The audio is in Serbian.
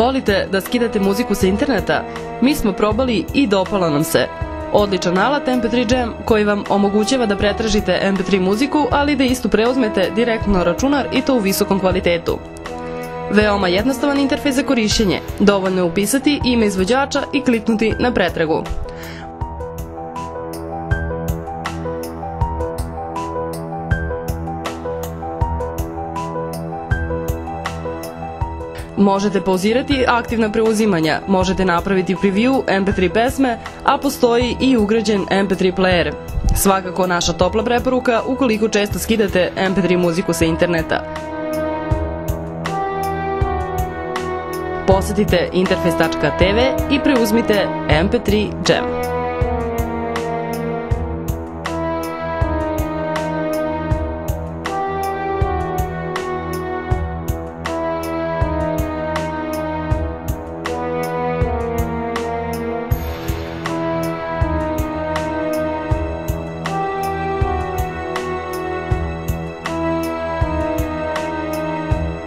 Volite da skidate muziku sa interneta? Mi smo probali i dopala nam se. Odličan alat MP3 Jam koji vam omogućava da pretražite MP3 muziku, ali da istu preuzmete direktno na računar i to u visokom kvalitetu. Veoma jednostavan interfejs za korišćenje. Dovoljno je upisati ime izvođača i kliknuti na pretragu. Možete pauzirati aktivna preuzimanja, možete napraviti preview MP3 pesme, a postoji i ugrađen MP3 player. Svakako naša topla preporuka ukoliko često skidate MP3 muziku sa interneta. Posetite interface.tv i preuzmite MP3 Jam.